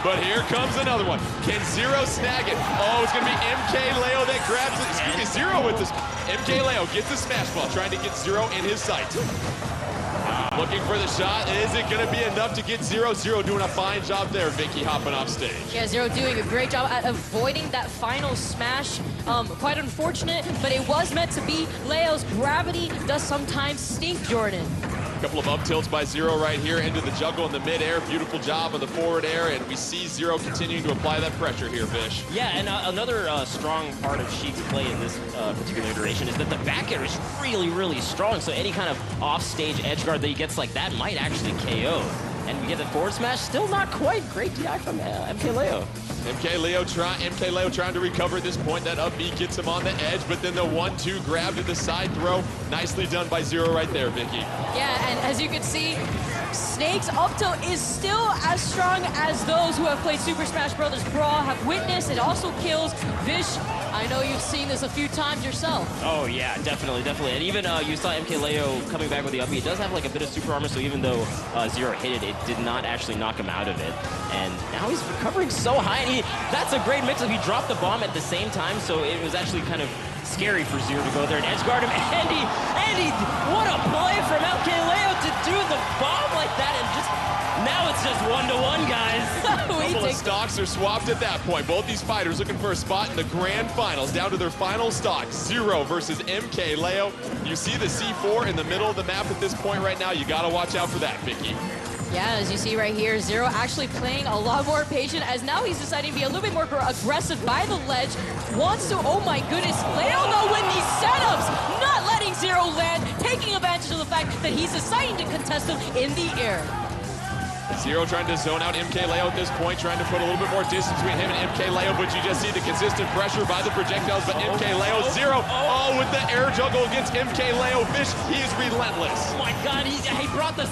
But here comes another one. Can Zero snag it? Oh, it's going to be MKLeo that grabs it. Excuse me, Zero with this. MKLeo gets the smash ball, trying to get Zero in his sights. Looking for the shot. Is it going to be enough to get Zero? Zero doing a fine job there, Vicky, hopping off stage. Yeah, Zero doing a great job at avoiding that final smash. Quite unfortunate, but it was meant to be. Leo's gravity does sometimes stink, Jordan. A couple of up tilts by Zero right here into the juggle in the mid-air. Beautiful job on the forward air, and we see Zero continuing to apply that pressure here, Vish. Yeah, and another strong part of Sheik's play in this particular iteration is that the back air is really, really strong, so any kind of off-stage edge guard that he gets like that might actually KO. And we get the forward smash, still not quite great DI from MKLeo. MKLeo trying to recover at this point. That up B gets him on the edge, but then the 1-2 grab to the side throw. Nicely done by Zero right there, Vicky. Yeah, and as you can see, Snake's up tilt is still as strong as those who have played Super Smash Bros. Brawl have witnessed. It also kills. Vish, I know you've seen this a few times yourself. Oh yeah, definitely. And even you saw MKLeo coming back with the up B. It does have like a bit of super armor, so even though Zero hit it, it did not actually knock him out of it. And now he's recovering so high, and that's a great mix-up. He dropped the bomb at the same time, so it was actually kind of scary for Zero to go there and edge guard him. And what a play from MKLeo to do the bomb like that, and just now it's just 1-to-1, guys. A couple of stocks are swapped at that point. Both these fighters looking for a spot in the grand finals, down to their final stock. Zero versus MKLeo. You see the C4 in the middle of the map at this point right now. You got to watch out for that, Vicky. Yeah, as you see right here, Zero actually playing a lot more patient, as now he's deciding to be a little bit more aggressive by the ledge. Wants to, oh my goodness, Leo though with these setups, not letting Zero land, taking advantage of the fact that he's deciding to contest him in the air. Zero trying to zone out MKLeo at this point, trying to put a little bit more distance between him and MKLeo, but you just see the consistent pressure by the projectiles, but MKLeo, Zero, oh, with the air juggle against MKLeo. Vish, he is relentless. Oh my God, he brought this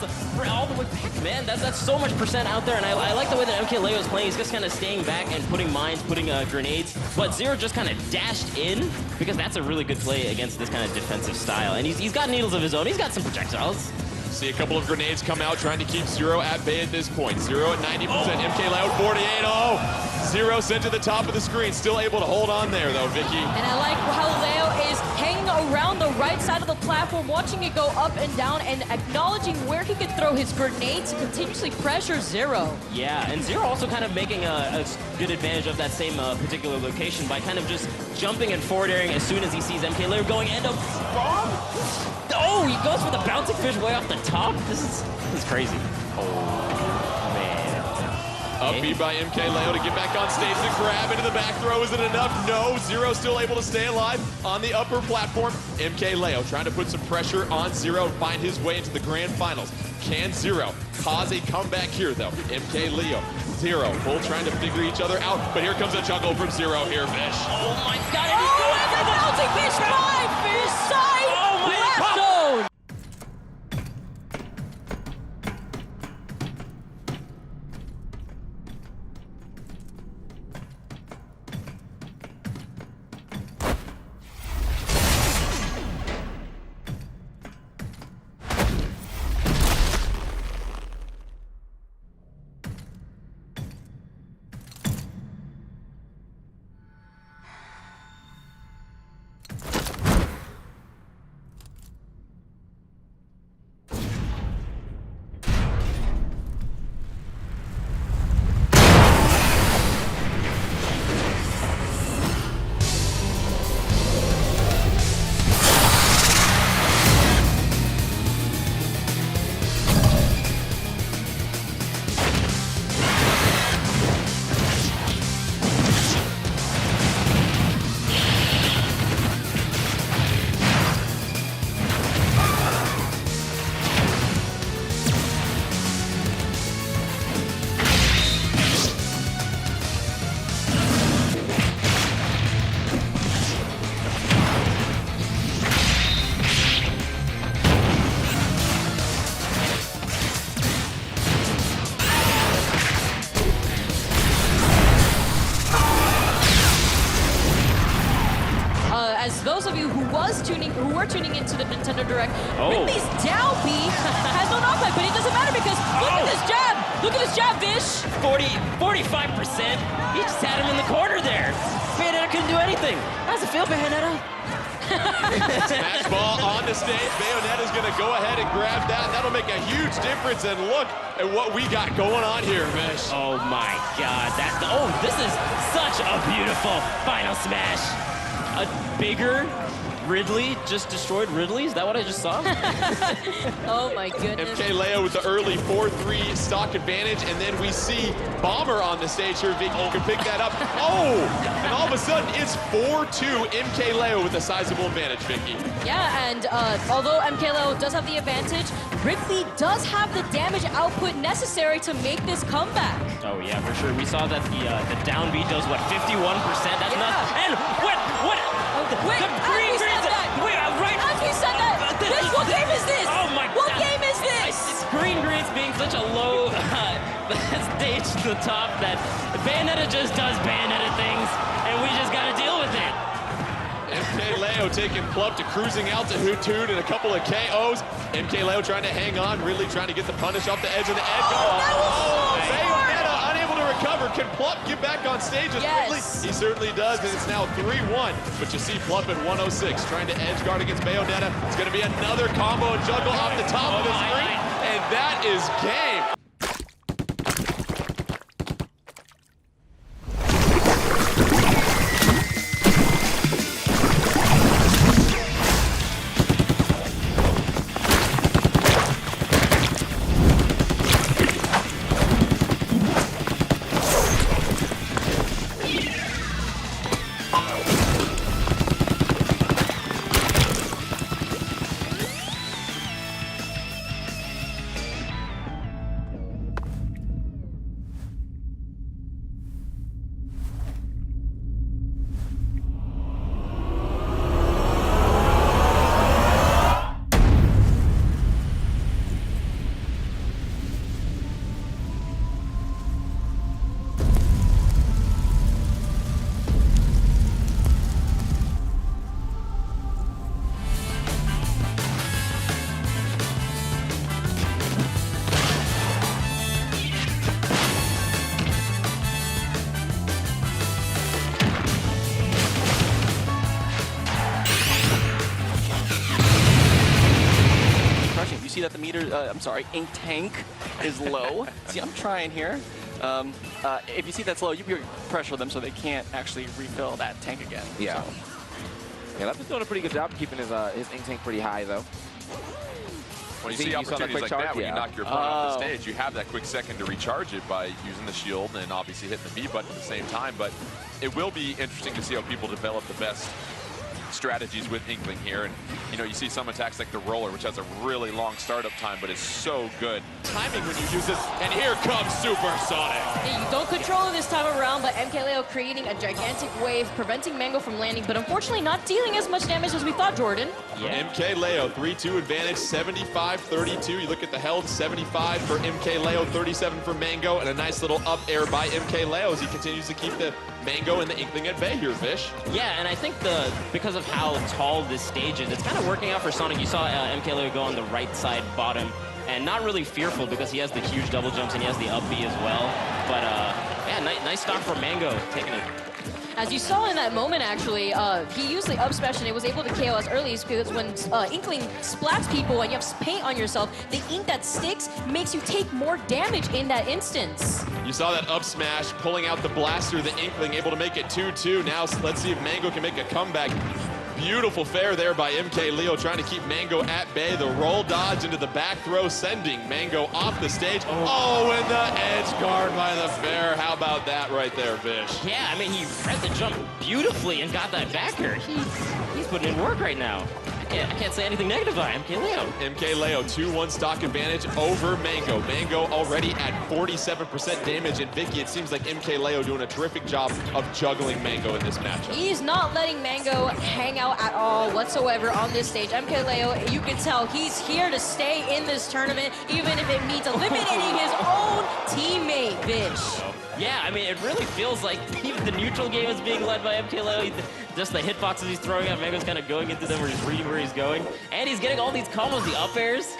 all the way back, man. That's so much percent out there, and I like the way that MKLeo is playing. He's just kind of staying back and putting mines, putting grenades, but Zero just kind of dashed in, because that's a really good play against this kind of defensive style, and he's got needles of his own. He's got some projectiles. See a couple of grenades come out, trying to keep Zero at bay at this point. Zero at 90%, MKLeo at 48. Oh, Zero sent to the top of the screen, still able to hold on there though, Vicky. And I like how Leo is hanging around the right side of the platform, watching it go up and down, and acknowledging where he could throw his grenades to continuously pressure Zero. Yeah, and Zero also kind of making a good advantage of that same particular location by kind of just jumping and forward airing as soon as he sees MKLeo going end up bomb. Oh, he goes for the bouncing fish way off the top. This is crazy. Oh, man. Up B by MKLeo to get back on stage to grab into the back throw. Is it enough? No. Zero still able to stay alive on the upper platform. MKLeo trying to put some pressure on Zero, find his way into the grand finals. Can Zero cause a comeback here, though? MKLeo, Zero, both trying to figure each other out, but here comes a juggle from Zero here, Vish. Oh my God! Oh, and the bouncing fish by Vish side! Oh my left God! zone! those of you who were tuning into the Nintendo Direct, Ridley's down B has no knockback, but it doesn't matter because look at this jab. Look at this jab, Vish. 45%. He just had him in the corner there. Bayonetta couldn't do anything. How's it feel, Bayonetta? Smash ball on the stage. Bayonetta's gonna go ahead and grab that. That'll make a huge difference. And look at what we got going on here, Vish. Oh my God! This is such a beautiful final smash. A bigger Ridley just destroyed Ridley. Is that what I just saw? Oh my goodness. MK Leo with the early 4-3 stock advantage, and then we see Bomber on the stage here. Vicky, you can pick that up. Oh, and all of a sudden it's 4-2 MK Leo with a sizable advantage, Vicky. Yeah, and although MK Leo does have the advantage, Ridley does have the damage output necessary to make this comeback. Oh yeah, for sure. We saw that the down B does what, 51%? That's nuts. And what? Wait, the green said that. Wait, right. As we said that. Vish, what game is this? Oh my What God. game is this? Green Green's being such a low stage to the top that Bayonetta just does Bayonetta things, and we just gotta deal with it. MK Leo taking Plump to cruising altitude and a couple of KOs. MK Leo trying to hang on, really trying to get the punish off the edge of the edge. Bayonetta unable to recover. Can Plump get back on stage as Ridley? He certainly does, and it's now 3-1. But you see Plump at 106 trying to edge guard against Bayonetta. It's going to be another combo and juggle off the top of the screen, and that is game. See that the meter, ink tank is low. See, I'm trying here. If you see that's low, you can pressure them so they can't actually refill that tank again. Yeah. So. Yeah, Left's doing a pretty good job keeping his ink tank pretty high, though. When you see opportunities like that, when you knock your opponent off the stage, you have that quick second to recharge it by using the shield and obviously hitting the B button at the same time. But it will be interesting to see how people develop the best strategies with Inkling here. And you know, you see some attacks like the roller, which has a really long startup time, but is so good. Timing when you use this, and here comes Supersonic. Yeah, you don't control it this time around, but MK Leo creating a gigantic wave, preventing Mango from landing, but unfortunately not dealing as much damage as we thought, Jordan. Yeah. MK Leo, 3-2 advantage, 75-32. You look at the health, 75 for MK Leo, 37 for Mango, and a nice little up air by MK Leo as he continues to keep the Mango and the Inkling at bay here, Vish. Yeah, and I think because of how tall this stage is, it's kind of working out for Sonic. You saw MK Leo go on the right side bottom, and not really fearful because he has the huge double jumps and he has the up B as well. But yeah, nice stock for Mango, taking it. As you saw in that moment, actually, he used the up smash and it was able to KO as early because when Inkling splats people and you have paint on yourself, the ink that sticks makes you take more damage in that instance. You saw that up smash, pulling out the blaster, the Inkling able to make it 2-2. Now let's see if Mango can make a comeback. Beautiful fair there by MK Leo, trying to keep Mango at bay. The roll dodge into the back throw, sending Mango off the stage. Oh, and the edge guard by the fair. How about that right there, Vish? Yeah, I mean, he read the jump beautifully and got that backer. He's putting in work right now. I can't say anything negative about MK Leo. MK Leo, 2-1 stock advantage over Mango. Mango already at 47% damage, and Vicky, it seems like MK Leo doing a terrific job of juggling Mango in this matchup. He's not letting Mango hang out at all whatsoever on this stage. MK Leo, you can tell he's here to stay in this tournament, even if it means eliminating his own teammate, Vish. Yeah, I mean, it really feels like even the neutral game is being led by MK Leo. just the hitboxes he's throwing out. Mango's kind of going into them or just reading where he's going. And he's getting all these combos, the up airs,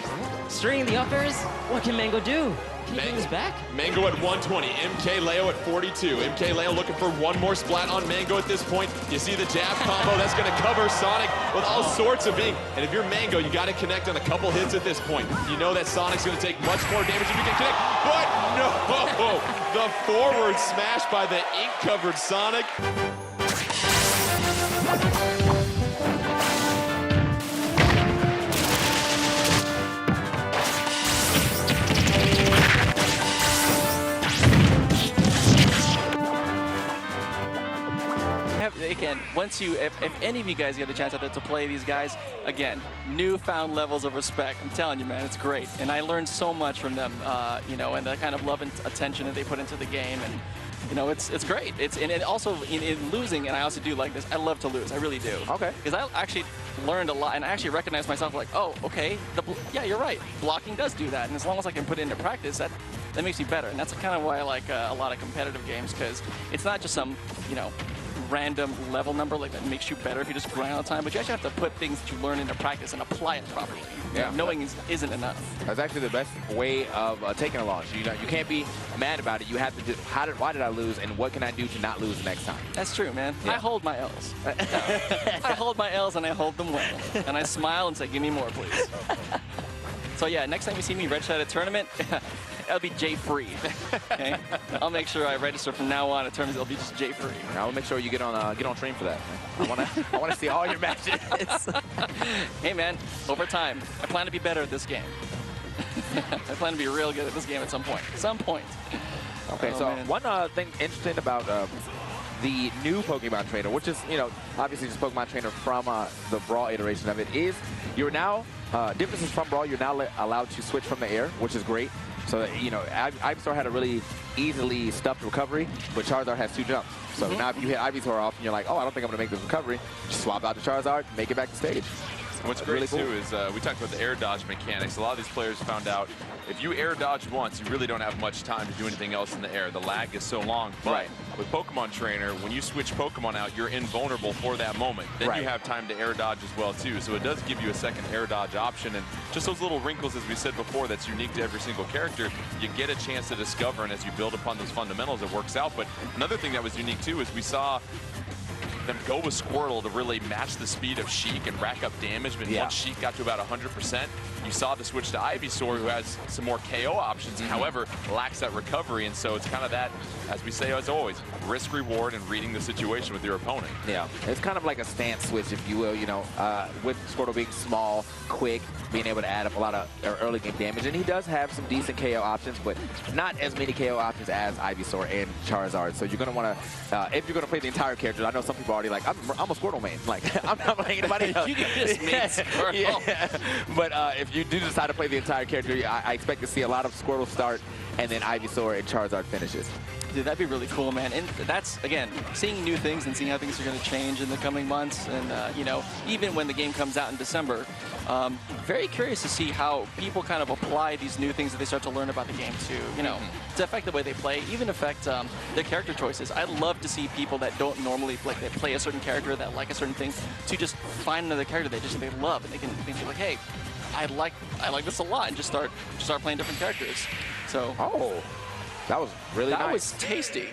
stringing the up airs. What can Mango do? Can he bring this back? Mango at 120, MK Leo at 42. MK Leo looking for one more splat on Mango at this point. You see the jab combo, that's gonna cover Sonic with all sorts of ink. And if you're Mango, you gotta connect on a couple hits at this point. You know that Sonic's gonna take much more damage if you can connect, but no! The forward smash by the ink-covered Sonic. Again, if any of you guys get a chance out there to play these guys, again, newfound levels of respect. I'm telling you, man, it's great. And I learned so much from them, you know, and the kind of love and attention that they put into the game. And, you know, it's great. And it also, in losing, and I also do like this, I love to lose. I really do. Okay. Because I actually learned a lot, and I actually recognized myself like, oh, okay, yeah, you're right. Blocking does do that. And as long as I can put it into practice, that makes me better. And that's kind of why I like a lot of competitive games, because it's not just some, you know, random level number like that makes you better if you just grind all the time, but you actually have to put things that you learn into practice and apply it properly. Yeah. Knowing isn't enough. That's actually the best way of taking a loss. You know, you can't be mad about it. You have to just, why did I lose, and what can I do to not lose the next time? That's true, man. Yeah. I hold my L's. I hold my L's and I hold them well. And I smile and say, give me more, please. So yeah, next time you see me register at a tournament, that'll be J-free. Okay? I'll make sure I register from now on. In terms, it'll be just J-free. I'll make sure you get on stream for that. I wanna see all your matches. Hey man, over time, I plan to be better at this game. I plan to be real good at this game at some point. Some point. Okay, Oh, so man. one thing interesting about the new Pokemon trainer, which is, you know, obviously just Pokemon trainer from the Brawl iteration of it, is you're now, differences from Brawl, you're now allowed to switch from the air, which is great. So, you know, Ivysaur had a really easily stuffed recovery, but Charizard has 2 jumps. So now if you hit Ivysaur off and you're like, oh, I don't think I'm going to make this recovery, just swap out the Charizard, make it back to stage. And what's great, too, is we talked about the air dodge mechanics. A lot of these players found out if you air dodge once, you really don't have much time to do anything else in the air. The lag is so long. But with Pokemon Trainer, when you switch Pokemon out, you're invulnerable for that moment. Then you have time to air dodge as well, too. So it does give you a second air dodge option. And just those little wrinkles, as we said before, that's unique to every single character, you get a chance to discover. And as you build upon those fundamentals, it works out. But another thing that was unique, too, is we saw them go with Squirtle to really match the speed of Sheik and rack up damage. But once Sheik got to about 100%, you saw the switch to Ivysaur, who has some more KO options, however, lacks that recovery. And so it's kind of that, as we say as always, risk reward and reading the situation with your opponent. Yeah, it's kind of like a stance switch, if you will, you know, with Squirtle being small, quick, being able to add up a lot of early game damage. And he does have some decent KO options, but not as many KO options as Ivysaur and Charizard. So you're going to want to, if you're going to play the entire character, I know some people are already like, I'm a Squirtle main. Like, I'm not playing anybody else. You can just make Squirtle. Yeah. But if you do decide to play the entire character, I expect to see a lot of Squirtle start and then Ivysaur and Charizard finishes. Dude, that'd be really cool, man. And that's, again, seeing new things and seeing how things are going to change in the coming months. And, you know, even when the game comes out in December, very curious to see how people kind of apply these new things that they start to learn about the game to, you know, to affect the way they play, even affect their character choices. I'd love to see people that don't normally, like, they play a certain character, that like a certain thing, to just find another character they love, and they can be like, hey, I like this a lot, and just start playing different characters. So. Oh. That was really nice. That was tasty.